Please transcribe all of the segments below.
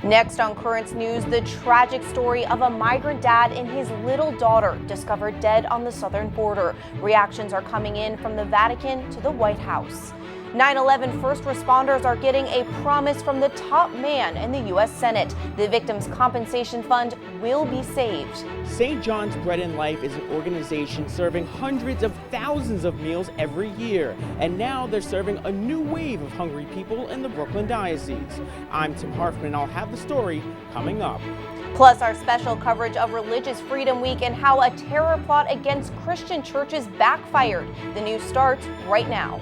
Next on Currents News, the tragic story of a migrant dad and his little daughter discovered dead on the southern border. Reactions are coming in from the Vatican to the White House. 9/11 first responders are getting a promise from the top man in the U.S. Senate. The Victims' Compensation Fund will be saved. St. John's Bread and Life is an organization serving hundreds of thousands of meals every year. And now they're serving a new wave of hungry people in the Brooklyn Diocese. I'm Tim Harfman. I'll have the story coming up. Plus, our special coverage of Religious Freedom Week and how a terror plot against Christian churches backfired. The news starts right now.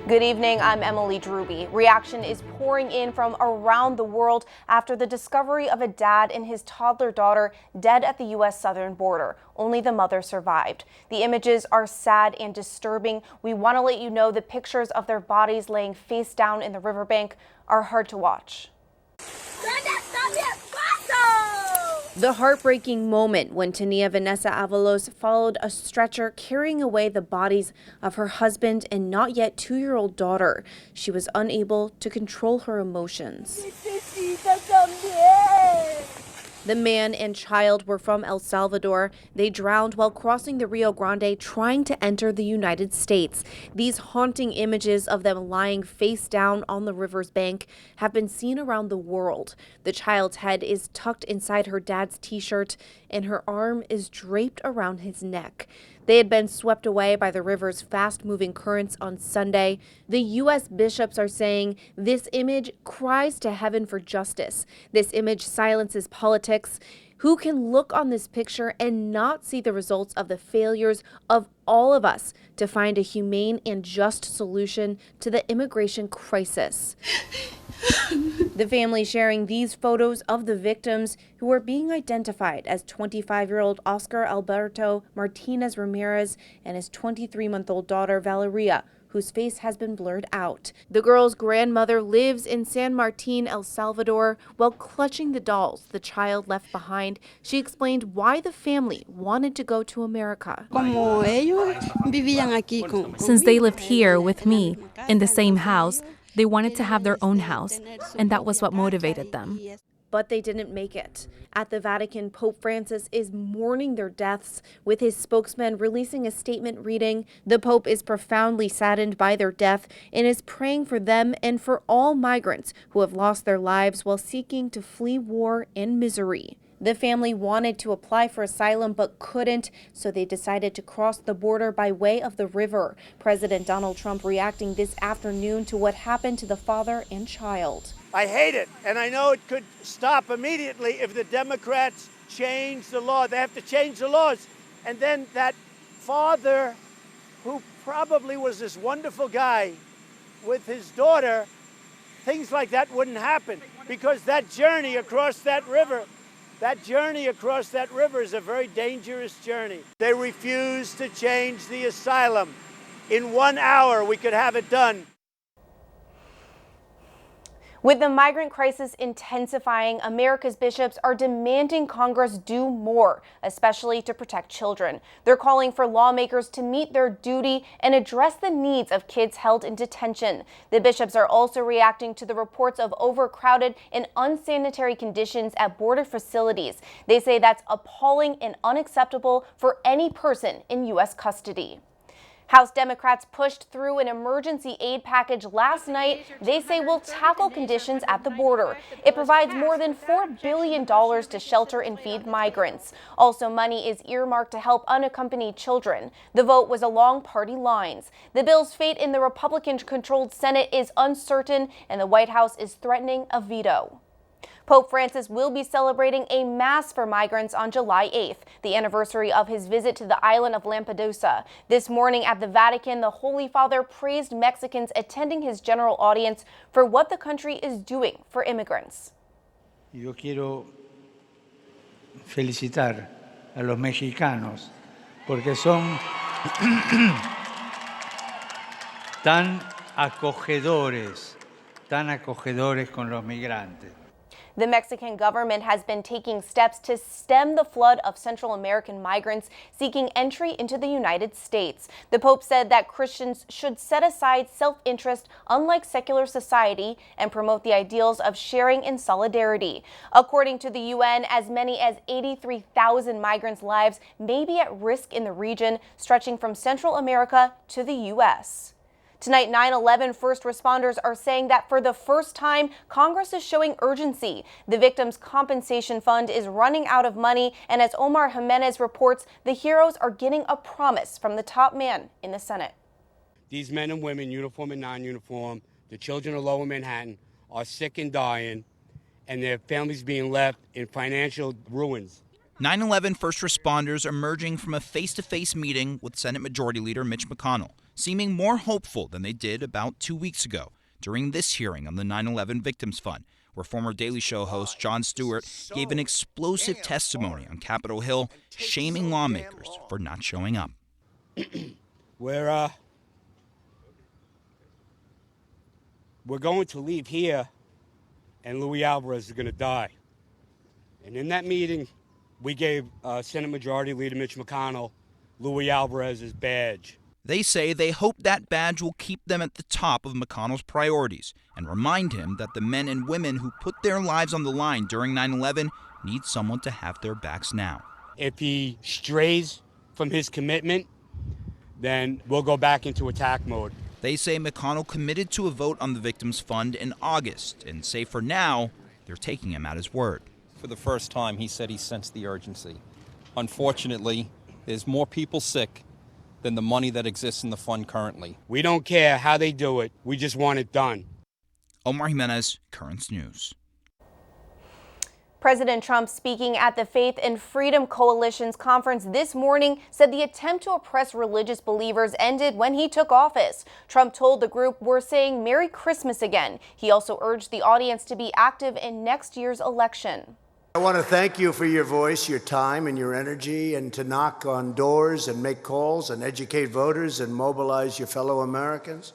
Good evening, I'm Emily Druby. Reaction is pouring in from around the world after the discovery of a dad and his toddler daughter dead at the U.S. southern border. Only the mother survived. The images are sad and disturbing. We want to let you know the pictures of their bodies laying face down in the riverbank are hard to watch. The heartbreaking moment when Tania Vanessa Avalos followed a stretcher carrying away the bodies of her husband and not yet 2-year-old daughter. She was unable to control her emotions. The man and child were from El Salvador. They drowned while crossing the Rio Grande trying to enter the United States. These haunting images of them lying face down on the river's bank have been seen around the world. The child's head is tucked inside her dad's t-shirt and her arm is draped around his neck. They had been swept away by the river's fast-moving currents on Sunday. The U.S. bishops are saying this image cries to heaven for justice. This image silences politics. Who can look on this picture and not see the results of the failures of all of us to find a humane and just solution to the immigration crisis? The family sharing these photos of the victims who are being identified as 25-year-old Oscar Alberto Martinez Ramirez and his 23-month-old daughter Valeria, whose face has been blurred out. The girl's grandmother lives in San Martin, El Salvador. While clutching the dolls the child left behind, she explained why the family wanted to go to America. Since they lived here with me in the same house, they wanted to have their own house, and that was what motivated them. But they didn't make it. At the Vatican, Pope Francis is mourning their deaths, with his spokesman releasing a statement reading, "The Pope is profoundly saddened by their death and is praying for them and for all migrants who have lost their lives while seeking to flee war and misery." The family wanted to apply for asylum but couldn't, so they decided to cross the border by way of the river. President Donald Trump reacting this afternoon to what happened to the father and child. I hate it, and I know it could stop immediately if the Democrats change the law. They have to change the laws. And then that father, who probably was this wonderful guy with his daughter, things like that wouldn't happen, because that journey across that river is a very dangerous journey. They refuse to change the asylum. In 1 hour, we could have it done. With the migrant crisis intensifying, America's bishops are demanding Congress do more, especially to protect children. They're calling for lawmakers to meet their duty and address the needs of kids held in detention. The bishops are also reacting to the reports of overcrowded and unsanitary conditions at border facilities. They say that's appalling and unacceptable for any person in U.S. custody. House Democrats pushed through an emergency aid package last night they say will tackle conditions at the border. It provides more than $4 billion to shelter and feed migrants. Also, money is earmarked to help unaccompanied children. The vote was along party lines. The bill's fate in the Republican-controlled Senate is uncertain, and the White House is threatening a veto. Pope Francis will be celebrating a Mass for migrants on July 8th, the anniversary of his visit to the island of Lampedusa. This morning at the Vatican, the Holy Father praised Mexicans attending his general audience for what the country is doing for immigrants. Yo quiero felicitar a los mexicanos porque son tan acogedores con los migrantes. The Mexican government has been taking steps to stem the flood of Central American migrants seeking entry into the United States. The Pope said that Christians should set aside self-interest, unlike secular society, and promote the ideals of sharing and solidarity. According to the UN, as many as 83,000 migrants' lives may be at risk in the region, stretching from Central America to the U.S. Tonight, 9/11 first responders are saying that for the first time, Congress is showing urgency. The Victims' Compensation Fund is running out of money, and as Omar Jimenez reports, the heroes are getting a promise from the top man in the Senate. These men and women, uniform and non-uniform, the children of Lower Manhattan, are sick and dying, and their families being left in financial ruins. 9/11 first responders emerging from a face-to-face meeting with Senate Majority Leader Mitch McConnell, seeming more hopeful than they did about 2 weeks ago during this hearing on the 9/11 Victims Fund, where former Daily Show host Jon Stewart gave an explosive testimony on Capitol Hill, shaming lawmakers for not showing up. We're going to leave here, and Luis Alvarez is going to die. And in that meeting, we gave Senate Majority Leader Mitch McConnell Luis Alvarez's badge. They say they hope that badge will keep them at the top of McConnell's priorities and remind him that the men and women who put their lives on the line during 9/11 need someone to have their backs now. If he strays from his commitment, then we'll go back into attack mode. They say McConnell committed to a vote on the Victims Fund in August and say for now, they're taking him at his word. For the first time, he said he sensed the urgency. Unfortunately, there's more people sick than the money that exists in the fund currently. We don't care how they do it. We just want it done. Omar Jimenez, Currents News. President Trump, speaking at the Faith and Freedom Coalition's conference this morning, said the attempt to oppress religious believers ended when he took office. Trump told the group, "We're saying Merry Christmas again." He also urged the audience to be active in next year's election. I want to thank you for your voice, your time, and your energy, and to knock on doors and make calls and educate voters and mobilize your fellow Americans.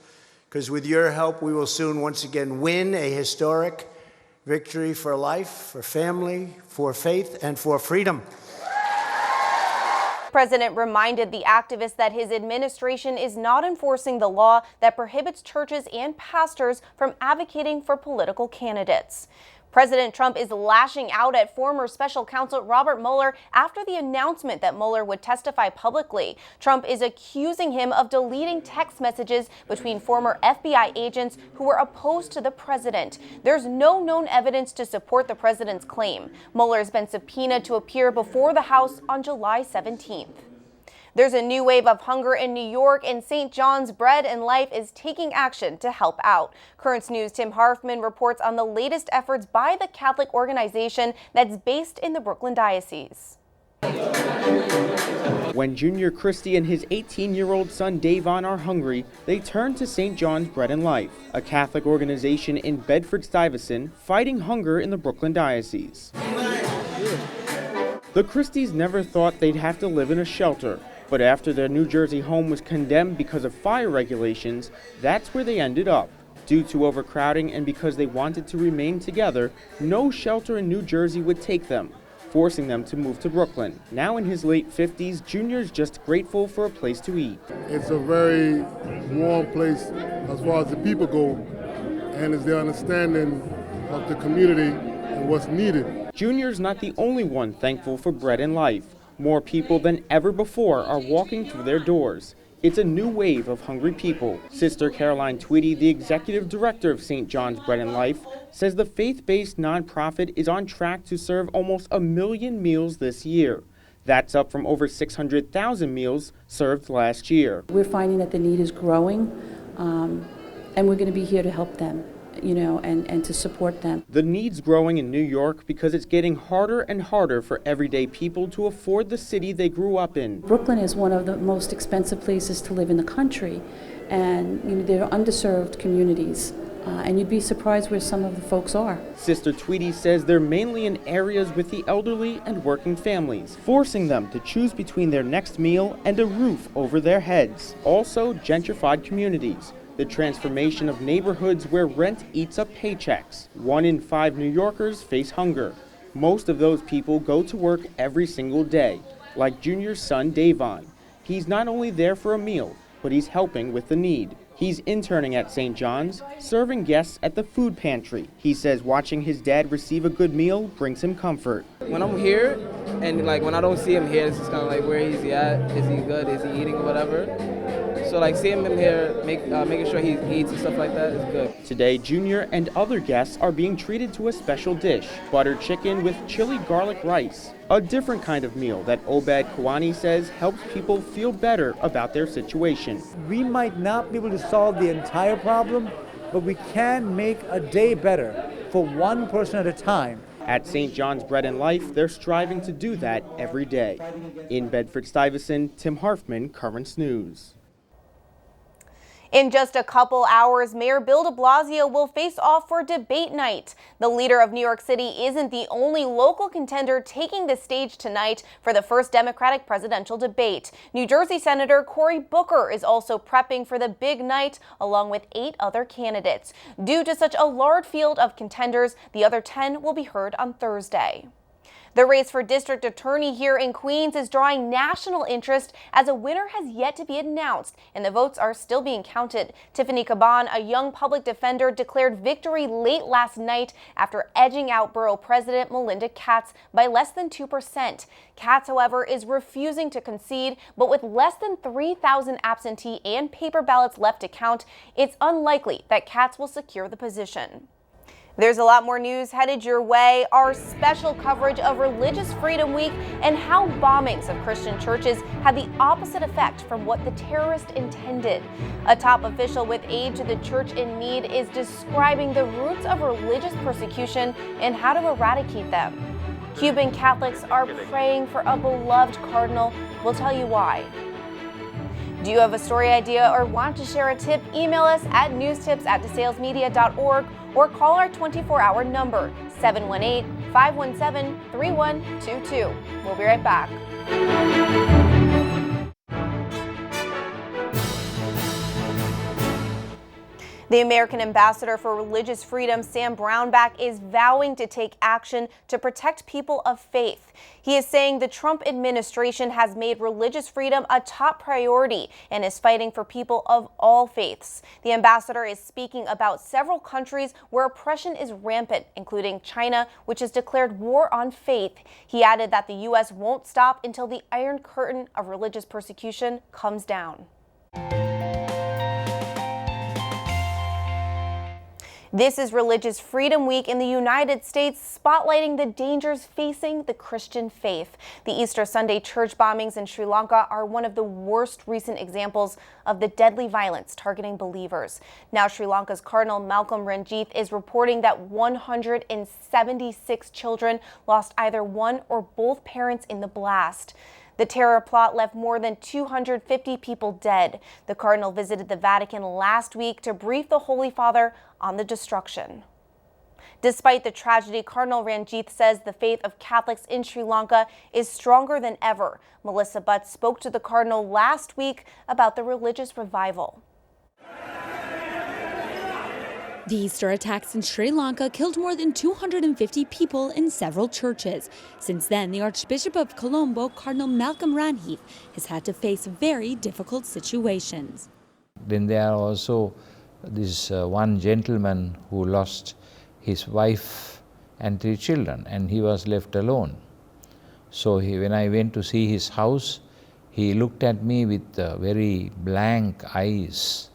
Because with your help, we will soon once again win a historic victory for life, for family, for faith, and for freedom. The president reminded the activists that his administration is not enforcing the law that prohibits churches and pastors from advocating for political candidates. President Trump is lashing out at former special counsel Robert Mueller after the announcement that Mueller would testify publicly. Trump is accusing him of deleting text messages between former FBI agents who were opposed to the president. There's no known evidence to support the president's claim. Mueller has been subpoenaed to appear before the House on July 17th. There's a new wave of hunger in New York, and St. John's Bread and Life is taking action to help out. Currents News' Tim Harfman reports on the latest efforts by the Catholic organization that's based in the Brooklyn Diocese. When Junior Christie and his 18-year-old son Davon are hungry, they turn to St. John's Bread and Life, a Catholic organization in Bedford-Stuyvesant fighting hunger in the Brooklyn Diocese. The Christies never thought they'd have to live in a shelter. But after their New Jersey home was condemned because of fire regulations, that's where they ended up. Due to overcrowding and because they wanted to remain together, no shelter in New Jersey would take them, forcing them to move to Brooklyn. Now in his late 50s, Junior's just grateful for a place to eat. It's a very warm place as far as the people go, and it's the understanding of the community and what's needed. Junior's not the only one thankful for Bread and Life. More people than ever before are walking through their doors. It's a new wave of hungry people. Sister Caroline Tweedy, the executive director of St. John's Bread and Life, says the faith-based nonprofit is on track to serve almost 1 million meals this year. That's up from over 600,000 meals served last year. We're finding that the need is growing, and we're going to be here to help them, and to support them. The need's growing in New York because it's getting harder and harder for everyday people to afford the city they grew up in. Brooklyn is one of the most expensive places to live in the country, and they're underserved communities. And you'd be surprised where some of the folks are. Sister Tweedy says they're mainly in areas with the elderly and working families, forcing them to choose between their next meal and a roof over their heads. Also, gentrified communities. the transformation of neighborhoods where rent eats up paychecks. 1 in 5 New Yorkers face hunger. Most of those people go to work every single day, like Junior's son, Davon. He's not only there for a meal, but he's helping with the need. He's interning at St. John's, serving guests at the food pantry. He says watching his dad receive a good meal brings him comfort. When I'm here, and when I don't see him here, it's just kind of like, where is he at? Is he good? Is he eating or whatever? So seeing him here, making sure he eats and stuff like that is good. Today, Junior and other guests are being treated to a special dish, buttered chicken with chili garlic rice. A different kind of meal that Obed Kawani says helps people feel better about their situation. We might not be able to solve the entire problem, but we can make a day better for one person at a time. At St. John's Bread and Life, they're striving to do that every day. In Bedford-Stuyvesant, Tim Harfman, Currents News. In just a couple hours, Mayor Bill DeBlasio will face off for debate night. The leader of New York City isn't the only local contender taking the stage tonight for the first Democratic presidential debate. New Jersey Senator Cory Booker is also prepping for the big night, along with 8 other candidates. Due to such a large field of contenders, the other 10 will be heard on Thursday. The race for district attorney here in Queens is drawing national interest as a winner has yet to be announced and the votes are still being counted. Tiffany Caban, a young public defender, declared victory late last night after edging out Borough President Melinda Katz by less than 2%. Katz, however, is refusing to concede, but with less than 3,000 absentee and paper ballots left to count, it's unlikely that Katz will secure the position. There's a lot more news headed your way. Our special coverage of Religious Freedom Week and how bombings of Christian churches had the opposite effect from what the terrorist intended. A top official with aid to the church in need is describing the roots of religious persecution and how to eradicate them. Cuban Catholics are praying for a beloved cardinal. We'll tell you why. Do you have a story idea or want to share a tip? Email us at newstips@desalesmedia.org or call our 24-hour number, 718-517-3122. We'll be right back. The American Ambassador for Religious Freedom, Sam Brownback, is vowing to take action to protect people of faith. He is saying the Trump administration has made religious freedom a top priority and is fighting for people of all faiths. The ambassador is speaking about several countries where oppression is rampant, including China, which has declared war on faith. He added that the U.S. won't stop until the Iron Curtain of religious persecution comes down. This is Religious Freedom Week in the United States, spotlighting the dangers facing the Christian faith. The Easter Sunday church bombings in Sri Lanka are one of the worst recent examples of the deadly violence targeting believers. Now, Sri Lanka's Cardinal Malcolm Ranjith is reporting that 176 children lost either one or both parents in the blast. The terror plot left more than 250 people dead. The Cardinal visited the Vatican last week to brief the Holy Father on the destruction. Despite the tragedy, Cardinal Ranjith says the faith of Catholics in Sri Lanka is stronger than ever. Melissa Butt spoke to the Cardinal last week about the religious revival. The Easter attacks in Sri Lanka killed more than 250 people in several churches. Since then, the Archbishop of Colombo, Cardinal Malcolm Ranjith, has had to face very difficult situations. Then there are also this one gentleman who lost his wife and 3 children, and he was left alone. So when I went to see his house, he looked at me with very blank eyes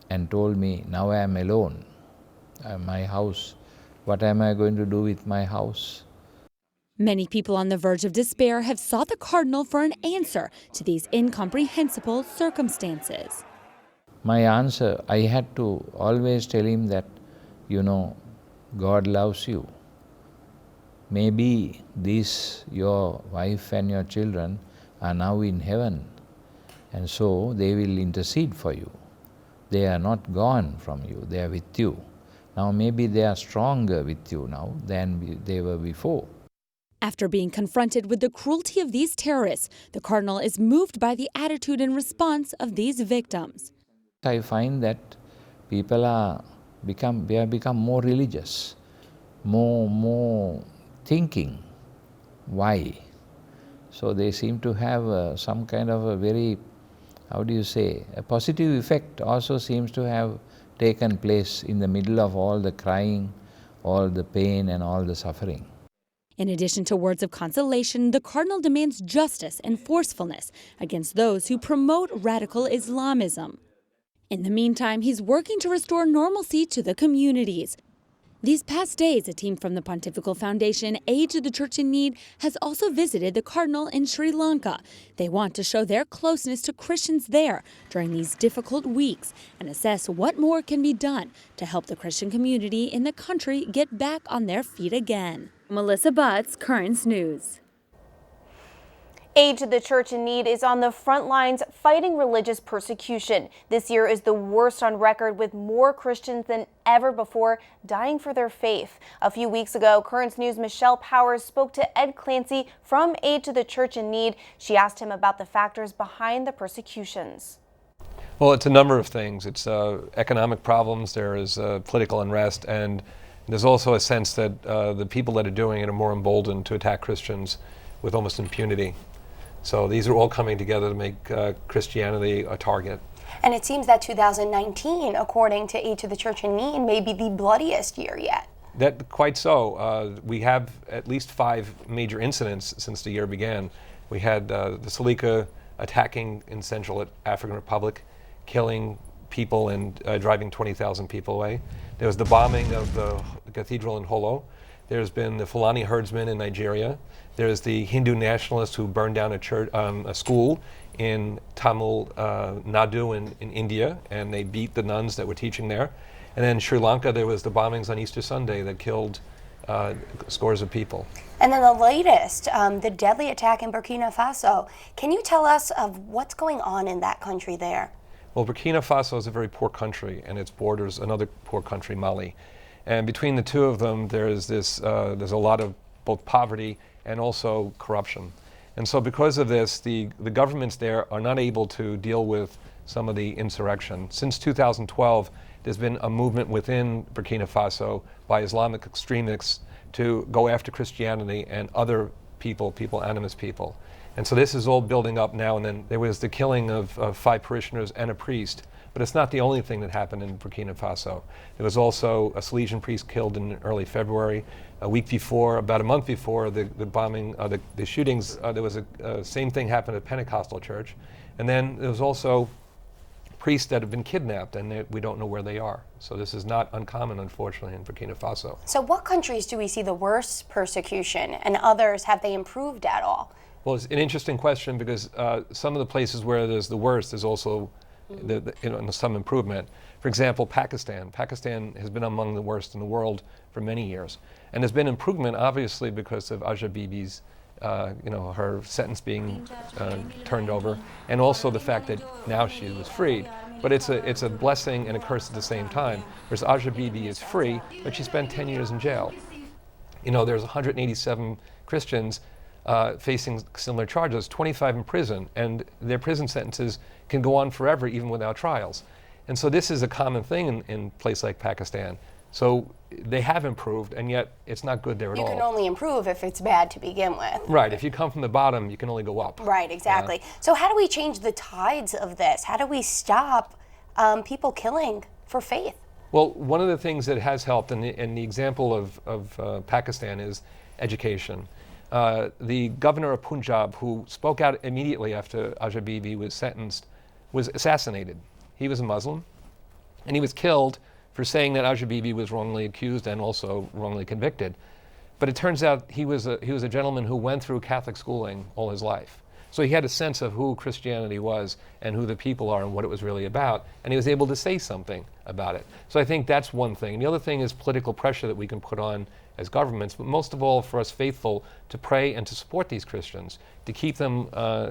and told me, "Now I am alone. My house, what am I going to do with my house?" Many people on the verge of despair have sought the Cardinal for an answer to these incomprehensible circumstances. My answer, I had to always tell him that, God loves you. Maybe your wife and your children are now in heaven, and so they will intercede for you. They are not gone from you, they are with you. Now maybe they are stronger with you now than they were before. After being confronted with the cruelty of these terrorists, the Cardinal is moved by the attitude and response of these victims. I find that people have become more religious, more thinking. Why? So they seem to have some kind of a very, how do you say, a positive effect also seems to have taken place in the middle of all the crying, all the pain and all the suffering. In addition to words of consolation, the Cardinal demands justice and forcefulness against those who promote radical Islamism. In the meantime, he's working to restore normalcy to the communities. These past days, a team from the Pontifical Foundation Aid to the Church in Need has also visited the Cardinal in Sri Lanka. They want to show their closeness to Christians there during these difficult weeks and assess what more can be done to help the Christian community in the country get back on their feet again. Melissa Butts, Currents News. Aid to the Church in Need is on the front lines fighting religious persecution. This year is the worst on record, with more Christians than ever before dying for their faith. A few weeks ago, Currents News' Michelle Powers spoke to Ed Clancy from Aid to the Church in Need. She asked him about the factors behind the persecutions. Well, it's a number of things. It's economic problems, there is political unrest, and there's also a sense that the people that are doing it are more emboldened to attack Christians with almost impunity. So these are all coming together to make Christianity a target. And it seems that 2019, according to Aid to the Church in Need, may be the bloodiest year yet. That quite so. We have at least 5 major incidents since the year began. We had the Salika attacking in Central African Republic, killing people and driving 20,000 people away. There was the bombing of the cathedral in Holo. There's been the Fulani herdsmen in Nigeria. There's the Hindu nationalists who burned down a church, a school in Tamil Nadu in India, and they beat the nuns that were teaching there. And then in Sri Lanka, there was the bombings on Easter Sunday that killed scores of people. And then the latest, the deadly attack in Burkina Faso. Can you tell us of what's going on in that country there? Well, Burkina Faso is a very poor country, and its borders another poor country, Mali. And between the two of them, there's a lot of both poverty and also corruption. And so because of this, the governments there are not able to deal with some of the insurrection. Since 2012, there's been a movement within Burkina Faso by Islamic extremists to go after Christianity and other people, animist people. And so this is all building up now, and then there was the killing of 5 parishioners and a priest. But it's not the only thing that happened in Burkina Faso. There was also a Salesian priest killed in early February. A week before, about a month before the bombing, the shootings, there was a same thing happened at Pentecostal church. And then there was also priests that have been kidnapped, and we don't know where they are. So this is not uncommon, unfortunately, in Burkina Faso. So what countries do we see the worst persecution, and others, have they improved at all? Well, it's an interesting question, because some of the places where there's the worst, there's also some improvement. For example, Pakistan. Pakistan has been among the worst in the world for many years. And there's been improvement, obviously, because of Asia Bibi's, her sentence being turned over, and also the fact that now she was freed. But it's a blessing and a curse at the same time. Whereas Asia Bibi is free, but she spent 10 years in jail. There's 187 Christians facing similar charges, 25 in prison, and their prison sentences can go on forever, even without trials. And so this is a common thing in a place like Pakistan. So they have improved, and yet it's not good there at all. You can only improve if it's bad to begin with. Right, if you come from the bottom, you can only go up. Right, exactly. So how do we change the tides of this? How do we stop people killing for faith? Well, one of the things that has helped, and the example of Pakistan, is education. The governor of Punjab, who spoke out immediately after Asia Bibi was sentenced, was assassinated. He was a Muslim, and he was killed for saying that Asia Bibi was wrongly accused and also wrongly convicted. But it turns out he was a gentleman who went through Catholic schooling all his life. So he had a sense of who Christianity was and who the people are and what it was really about, and he was able to say something about it. So I think that's one thing. And the other thing is political pressure that we can put on as governments, but most of all for us faithful to pray and to support these Christians, to keep them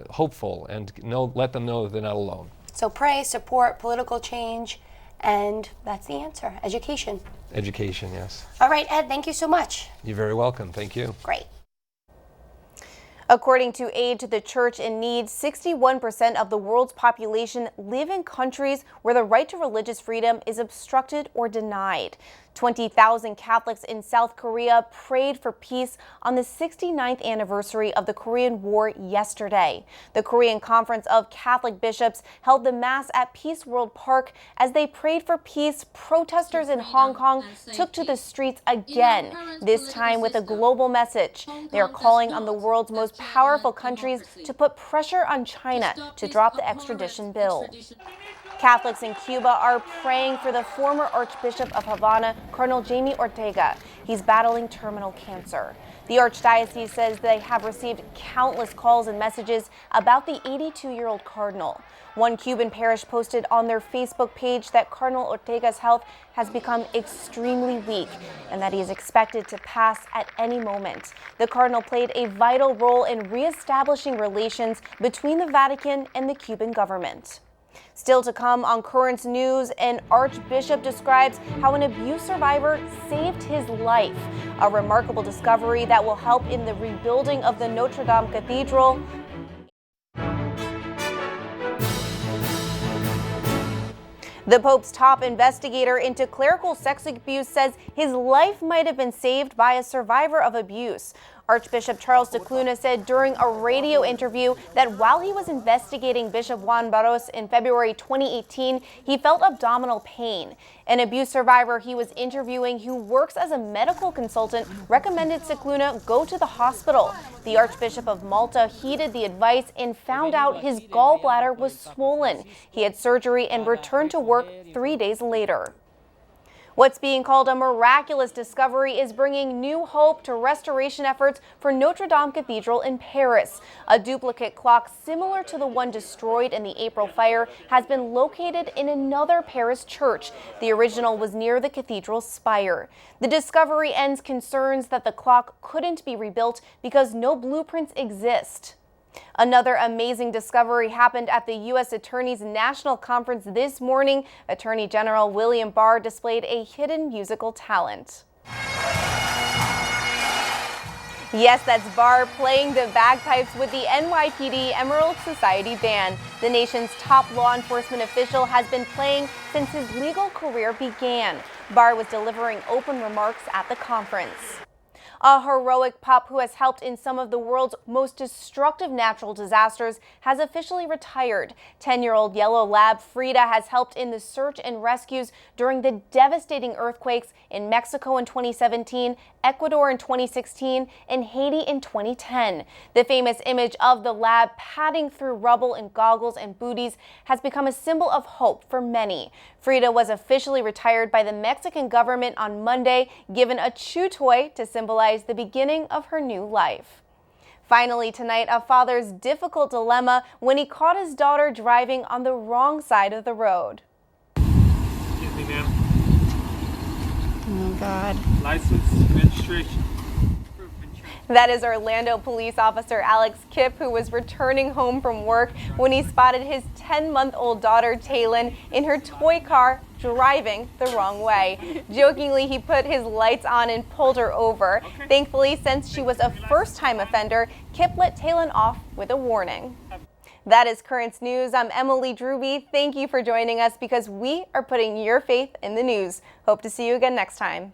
hopeful and let them know that they're not alone. So pray, support, political change, and that's the answer, education. Education, yes. All right, Ed, thank you so much. You're very welcome. Thank you. Great. According to Aid to the Church in Need, 61% of the world's population live in countries where the right to religious freedom is obstructed or denied. 20,000 Catholics in South Korea prayed for peace on the 69th anniversary of the Korean War yesterday. The Korean Conference of Catholic Bishops held the Mass at Peace World Park. As they prayed for peace, protesters in Hong Kong took to the streets again, this time with a global message. They are calling on the world's most powerful countries to put pressure on China to drop the extradition bill. Catholics in Cuba are praying for the former Archbishop of Havana, Cardinal Jaime Ortega. He's battling terminal cancer. The Archdiocese says they have received countless calls and messages about the 82-year-old Cardinal. One Cuban parish posted on their Facebook page that Cardinal Ortega's health has become extremely weak and that he is expected to pass at any moment. The Cardinal played a vital role in reestablishing relations between the Vatican and the Cuban government. Still to come on Currents News, an Archbishop describes how an abuse survivor saved his life. A remarkable discovery that will help in the rebuilding of the Notre Dame Cathedral. The Pope's top investigator into clerical sex abuse says his life might have been saved by a survivor of abuse. Archbishop Charles Scicluna said during a radio interview that while he was investigating Bishop Juan Barros in February 2018, he felt abdominal pain. An abuse survivor he was interviewing who works as a medical consultant recommended Scicluna go to the hospital. The Archbishop of Malta heeded the advice and found out his gallbladder was swollen. He had surgery and returned to work 3 days later. What's being called a miraculous discovery is bringing new hope to restoration efforts for Notre Dame Cathedral in Paris. A duplicate clock similar to the one destroyed in the April fire has been located in another Paris church. The original was near the cathedral's spire. The discovery ends concerns that the clock couldn't be rebuilt because no blueprints exist. Another amazing discovery happened at the U.S. Attorney's National Conference this morning. Attorney General William Barr displayed a hidden musical talent. Yes, that's Barr playing the bagpipes with the NYPD Emerald Society Band. The nation's top law enforcement official has been playing since his legal career began. Barr was delivering open remarks at the conference. A heroic pup who has helped in some of the world's most destructive natural disasters has officially retired. 10-year-old yellow lab Fredas has helped in the search and rescues during the devastating earthquakes in Mexico in 2017, Ecuador in 2016, and Haiti in 2010. The famous image of the lab padding through rubble in goggles and booties has become a symbol of hope for many. Fredas was officially retired by the Mexican government on Monday, given a chew toy to symbolize the beginning of her new life. Finally tonight, a father's difficult dilemma when he caught his daughter driving on the wrong side of the road. Excuse me, ma'am. Oh, God. License, registration. That is Orlando police officer Alex Kipp, who was returning home from work when he spotted his 10-month-old daughter, Taylin, in her toy car driving the wrong way. Jokingly, he put his lights on and pulled her over. Thankfully, since she was a first-time offender, Kipp let Taylin off with a warning. That is Currents News. I'm Emily Drewby. Thank you for joining us because we are putting your faith in the news. Hope to see you again next time.